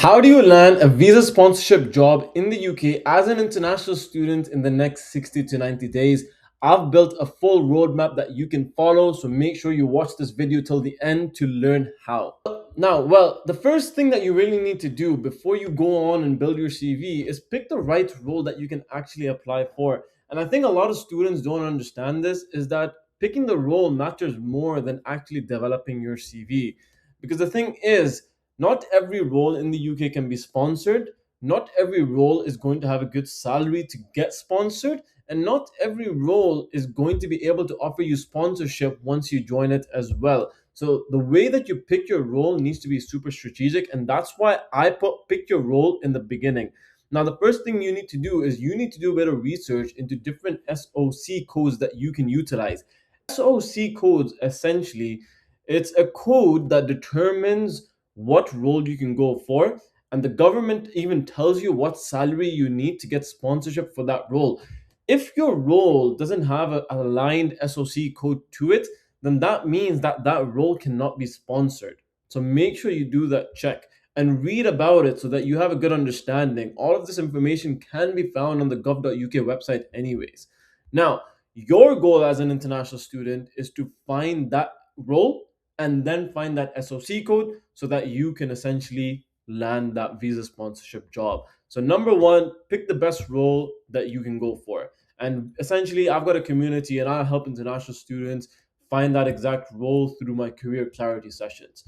How do you land a visa sponsorship job in the UK as an international student in the next 60 to 90 days? I've built a full roadmap that you can follow, so make sure you watch this video till the end to learn how. The first thing that you really need to do before you go on and build your CV is pick the right role that you can actually apply for. And I think a lot of students don't understand this is that picking the role matters more than actually developing your CV. Because the thing is, not every role in the UK can be sponsored. Not every role is going to have a good salary to get sponsored. And not every role is going to be able to offer you sponsorship once you join it as well. So the way that you pick your role needs to be super strategic. And that's why I put pick your role in the beginning. Now, the first thing you need to do is you need to do a bit of research into different SOC codes that you can utilize. SOC codes essentially, it's a code that determines what role you can go for, and the government even tells you what salary you need to get sponsorship for that role. If your role doesn't have a aligned SOC code to it, then that means that that role cannot be sponsored. So make sure you do that check and read about it so that you have a good understanding. All of this information can be found on the gov.uk website anyways. Now, your goal as an international student is to find that role and then find that SOC code so that you can essentially land that visa sponsorship job. So, number one, pick the best role that you can go for. And essentially, I've got a community and I help international students find that exact role through my career clarity sessions.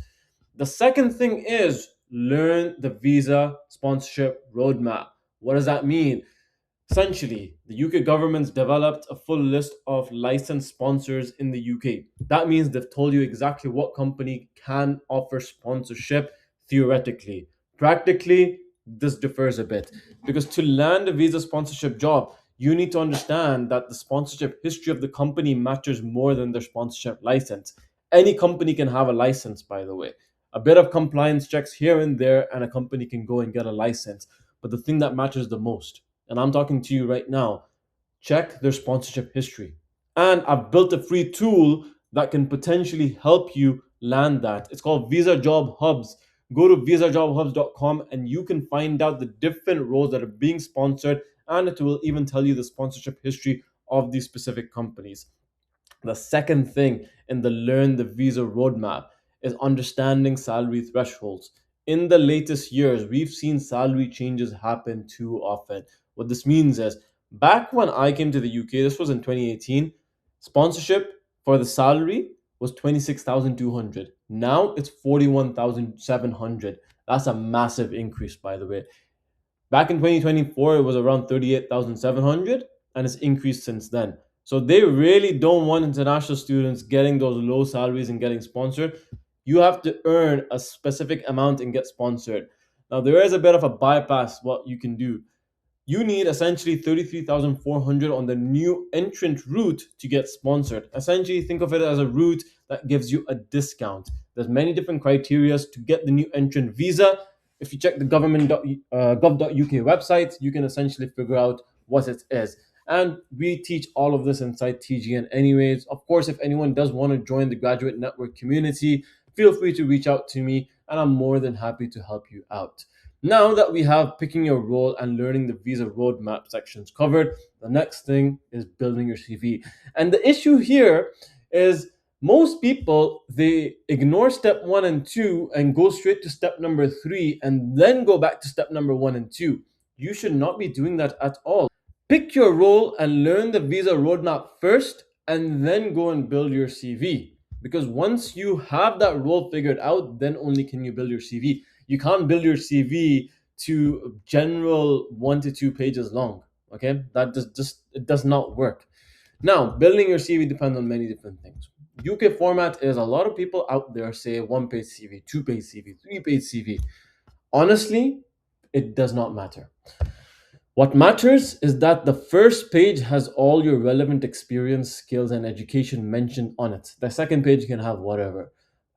The second thing is learn the visa sponsorship roadmap. What does that mean? Essentially, the UK government's developed a full list of licensed sponsors in the UK. That means they've told you exactly what company can offer sponsorship theoretically. Practically, this differs a bit because to land a visa sponsorship job, you need to understand that the sponsorship history of the company matters more than their sponsorship license. Any company can have a license, by the way. A bit of compliance checks here and there, and a company can go and get a license. But the thing that matters the most, and I'm talking to you right now, check their sponsorship history. And I've built a free tool that can potentially help you land that. It's called Visa Job Hubs. Go to visajobhubs.com and you can find out the different roles that are being sponsored, and it will even tell you the sponsorship history of these specific companies. The second thing in the Learn the Visa roadmap is understanding salary thresholds. In the latest years, we've seen salary changes happen too often. What this means is, back when I came to the UK, this was in 2018, sponsorship for the salary was 26,200. Now it's 41,700. That's a massive increase, by the way. Back in 2024, it was around 38,700 and it's increased since then. So they really don't want international students getting those low salaries and getting sponsored. You have to earn a specific amount and get sponsored. Now, there is a bit of a bypass what you can do. You need essentially 33,400 on the new entrant route to get sponsored. Essentially, think of it as a route that gives you a discount. There's many different criteria to get the new entrant visa. If you check the gov.uk website, you can essentially figure out what it is. And we teach all of this inside TGN anyways. Of course, if anyone does want to join the graduate network community, feel free to reach out to me and I'm more than happy to help you out. Now that we have picking your role and learning the visa roadmap sections covered, the next thing is building your CV. And the issue here is most people, they ignore step 1 and 2 and go straight to step number 3 and then go back to step number 1 and 2. You should not be doing that at all. Pick your role and learn the visa roadmap first and then go and build your CV. Because once you have that role figured out, then only can you build your CV. You can't build your CV to general 1 to 2 pages long. Okay, that just it does not work. Now, building your CV depends on many different things. UK format is a lot of people out there say 1 page CV, 2 page CV, 3 page CV. Honestly, it does not matter. What matters is that the first page has all your relevant experience, skills, and education mentioned on it. The second page can have whatever.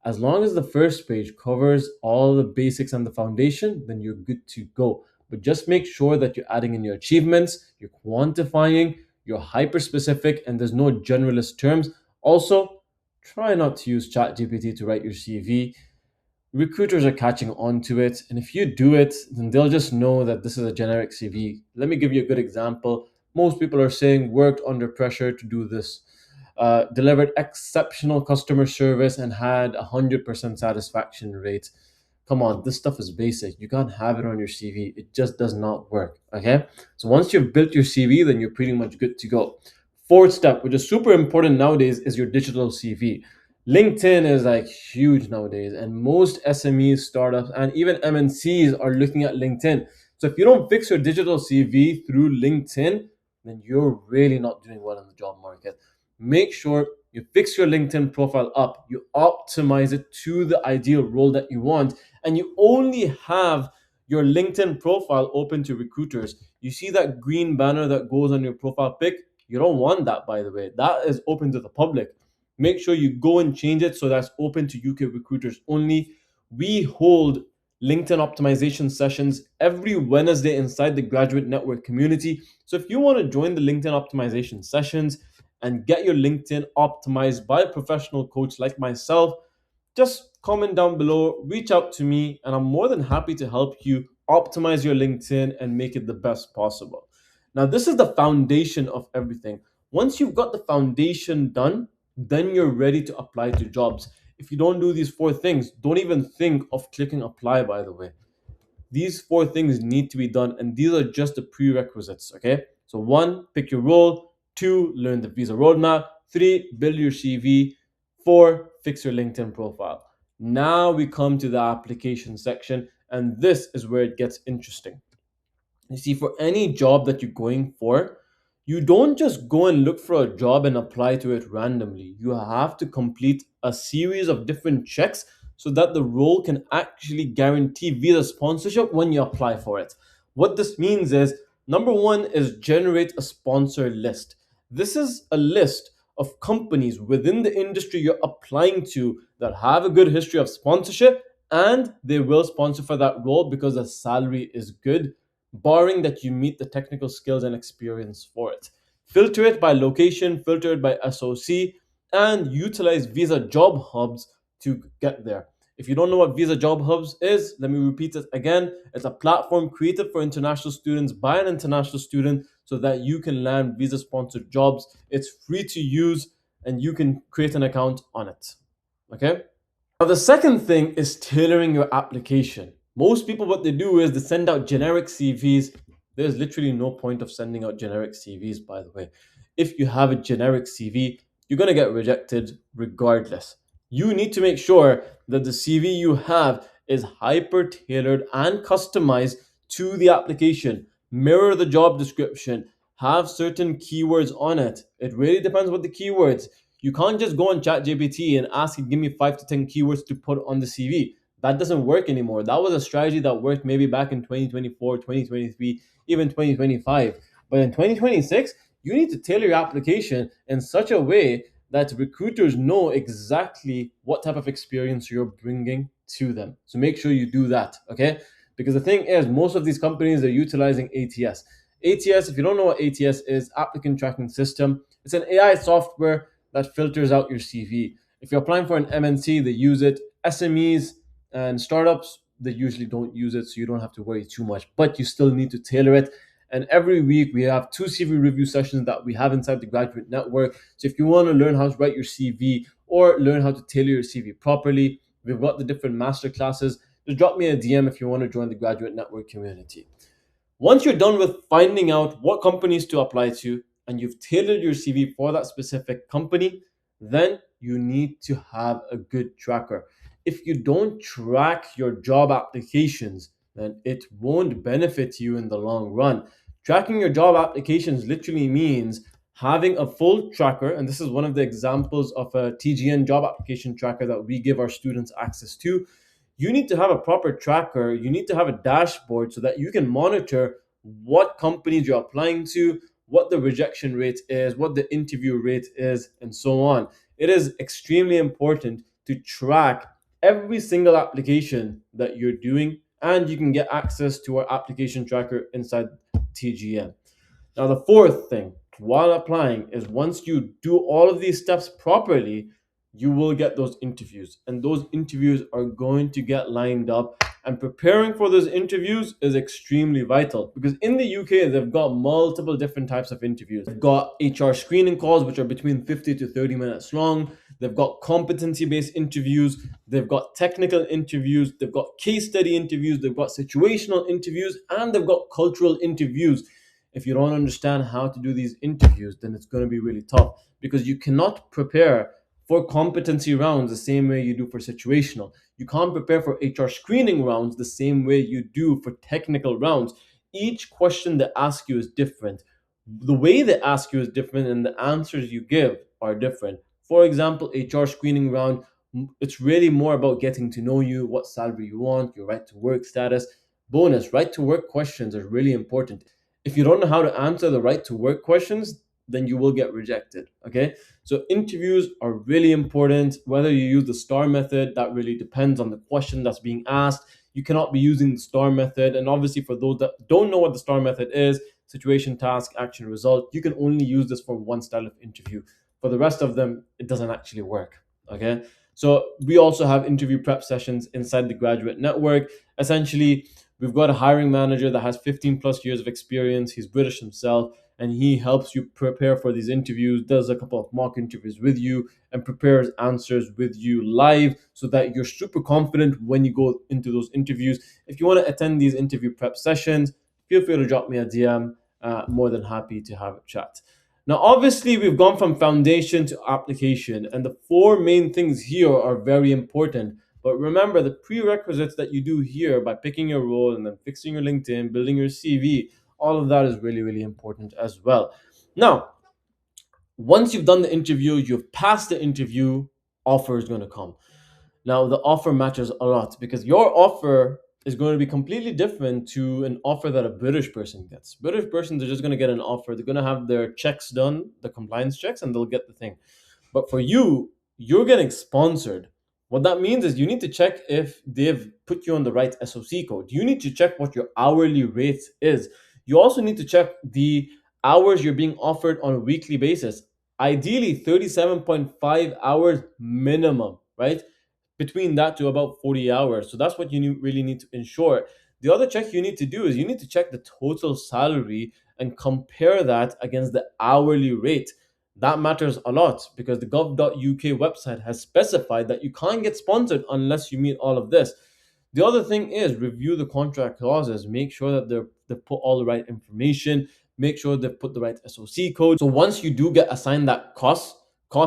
As long as the first page covers all the basics and the foundation, then you're good to go. But just make sure that you're adding in your achievements, you're quantifying, you're hyper specific, and there's no generalist terms. Also, try not to use ChatGPT to write your CV. recruiters are catching on to it. And if you do it, then they'll just know that this is a generic CV. Let me give you a good example. Most people are saying worked under pressure to do this, delivered exceptional customer service, and had 100% satisfaction rate. Come on, this stuff is basic. You can't have it on your CV. It just does not work. Okay. So once you've built your CV, then you're pretty much good to go. Fourth step, which is super important nowadays, is your digital CV. LinkedIn is like huge nowadays, and most SMEs, startups, and even MNCs are looking at LinkedIn. So if you don't fix your digital CV through LinkedIn, then you're really not doing well in the job market. Make sure you fix your LinkedIn profile up, you optimize it to the ideal role that you want, and you only have your LinkedIn profile open to recruiters. You see that green banner that goes on your profile pic? You don't want that, by the way. That is open to the public. Make sure you go and change it so that's open to UK recruiters only. We hold LinkedIn optimization sessions every Wednesday inside the Graduate Network community. So if you want to join the LinkedIn optimization sessions and get your LinkedIn optimized by a professional coach like myself, just comment down below, reach out to me, and I'm more than happy to help you optimize your LinkedIn and make it the best possible. Now, this is the foundation of everything. Once you've got the foundation done, then you're ready to apply to jobs. If you don't do these four things, don't even think of clicking apply, by the way. These four things need to be done, and these are just the prerequisites, okay? So, one, pick your role. Two, learn the visa roadmap. Three, build your CV. Four, fix your LinkedIn profile. Now we come to the application section, and this is where it gets interesting. You see, for any job that you're going for, you don't just go and look for a job and apply to it randomly. You have to complete a series of different checks so that the role can actually guarantee visa sponsorship when you apply for it. What this means is number one is generate a sponsor list. This is a list of companies within the industry you're applying to that have a good history of sponsorship and they will sponsor for that role because the salary is good, barring that you meet the technical skills and experience for it. Filter it by location, filter it by SOC, and utilize Visa Job Hubs to get there. If you don't know what Visa Job Hubs is, let me repeat it again. It's a platform created for international students by an international student so that you can land visa sponsored jobs. It's free to use and you can create an account on it. Okay? Now, the second thing is tailoring your application. Most people, what they do is they send out generic CVs. There's literally no point of sending out generic CVs, by the way. If you have a generic CV, you're going to get rejected regardless. You need to make sure that the CV you have is hyper tailored and customized to the application. Mirror the job description, have certain keywords on it. It really depends what the keywords. You can't just go on ChatGPT and ask it, give me 5 to 10 keywords to put on the CV. That doesn't work anymore. That was a strategy that worked maybe back in 2024, 2023, even 2025. But in 2026, you need to tailor your application in such a way that recruiters know exactly what type of experience you're bringing to them. So make sure you do that, okay? Because the thing is, most of these companies are utilizing ATS. ATS, if you don't know what ATS is, applicant tracking system, it's an AI software that filters out your CV. If you're applying for an MNC, they use it. SMEs and startups, they usually don't use it, so you don't have to worry too much. But you still need to tailor it. And every week we have 2 CV review sessions that we have inside the Graduate Network. So if you want to learn how to write your CV or learn how to tailor your CV properly, we've got the different master classes. Just drop me a DM if you want to join the Graduate Network community. Once you're done with finding out what companies to apply to and you've tailored your CV for that specific company, then you need to have a good tracker. If you don't track your job applications, then it won't benefit you in the long run. Tracking your job applications literally means having a full tracker, and this is one of the examples of a TGN job application tracker that we give our students access to. You need to have a proper tracker. You need to have a dashboard so that you can monitor what companies you're applying to, what the rejection rate is, what the interview rate is, and so on. It is extremely important to track every single application that you're doing, and you can get access to our application tracker inside TGN. Now, the fourth thing while applying is once you do all of these steps properly, you will get those interviews, and those interviews are going to get lined up. And preparing for those interviews is extremely vital, because in the UK they've got multiple different types of interviews. They've got HR screening calls, which are between 50 to 30 minutes long. They've got competency based interviews, they've got technical interviews, they've got case study interviews, they've got situational interviews, and they've got cultural interviews. If you don't understand how to do these interviews, then it's going to be really tough, because you cannot prepare for competency rounds the same way you do for situational. You can't prepare for HR screening rounds the same way you do for technical rounds. Each question they ask you is different. The way they ask you is different, and the answers you give are different. For example, HR screening round, it's really more about getting to know you, what salary you want, your right to work status. Bonus, right to work questions are really important. If you don't know how to answer the right to work questions, then you will get rejected. Okay. So interviews are really important. Whether you use the STAR method, that really depends on the question that's being asked. You cannot be using the STAR method. And obviously, for those that don't know what the STAR method is, situation, task, action, result, you can only use this for one style of interview. For the rest of them, it doesn't actually work. Okay. So we also have interview prep sessions inside the graduate network. Essentially, we've got a hiring manager that has 15 plus years of experience. He's British himself, and he helps you prepare for these interviews, does a couple of mock interviews with you, and prepares answers with you live, so that you're super confident when you go into those interviews. If you want to attend these interview prep sessions, feel free to drop me a DM. More than happy to have a chat. Now, obviously, we've gone from foundation to application, and the four main things here are very important. But remember, the prerequisites that you do here by picking your role and then fixing your LinkedIn, building your CV, all of that is really, really important as well. Now, once you've done the interview, you've passed the interview, offer is going to come. Now, the offer matters a lot, because your offer is going to be completely different to an offer that a British person gets. British persons are just going to get an offer. They're going to have their checks done, the compliance checks, and they'll get the thing. But for you, you're getting sponsored. What that means is you need to check if they've put you on the right SOC code. You need to check what your hourly rate is. You also need to check the hours you're being offered on a weekly basis. Ideally, 37.5 hours minimum, right? Between that to about 40 hours. So that's what you really need to ensure. The other check you need to do is you need to check the total salary and compare that against the hourly rate. That matters a lot, because the gov.uk website has specified that you can't get sponsored unless you meet all of this. The other thing is review the contract clauses, make sure that they put all the right information, make sure they put the right SOC code. So once you do get assigned that cost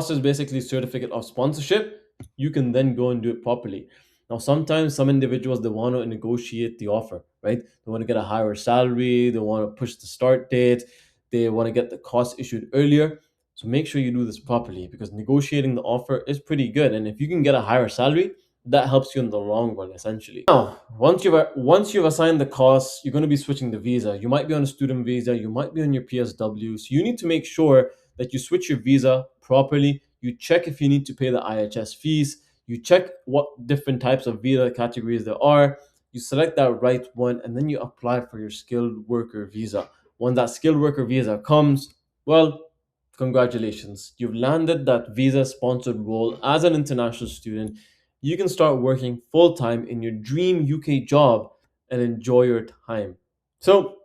is basically certificate of sponsorship, you can then go and do it properly. Now, sometimes some individuals, they want to negotiate the offer, right? They want to get a higher salary, they want to push the start date, they want to get the cost issued earlier. So make sure you do this properly, because negotiating the offer is pretty good. And if you can get a higher salary, that helps you in the long run, essentially. Now, once you've assigned the costs, you're going to be switching the visa. You might be on a student visa, you might be on your PSW. So you need to make sure that you switch your visa properly. You check if you need to pay the IHS fees. You check what different types of visa categories there are. You select that right one, and then you apply for your skilled worker visa. When that skilled worker visa comes, well, congratulations. You've landed that visa sponsored role as an international student. You can start working full time in your dream UK job and enjoy your time. So,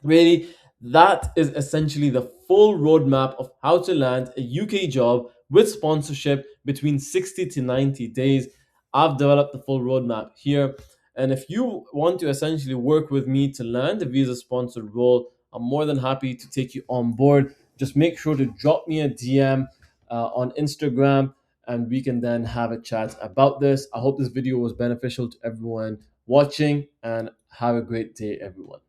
really, that is essentially the full roadmap of how to land a UK job with sponsorship between 60 to 90 days. I've developed the full roadmap here. And if you want to essentially work with me to land a visa sponsored role, I'm more than happy to take you on board. Just make sure to drop me a DM on Instagram, and we can then have a chat about this. I hope this video was beneficial to everyone watching, and have a great day, everyone.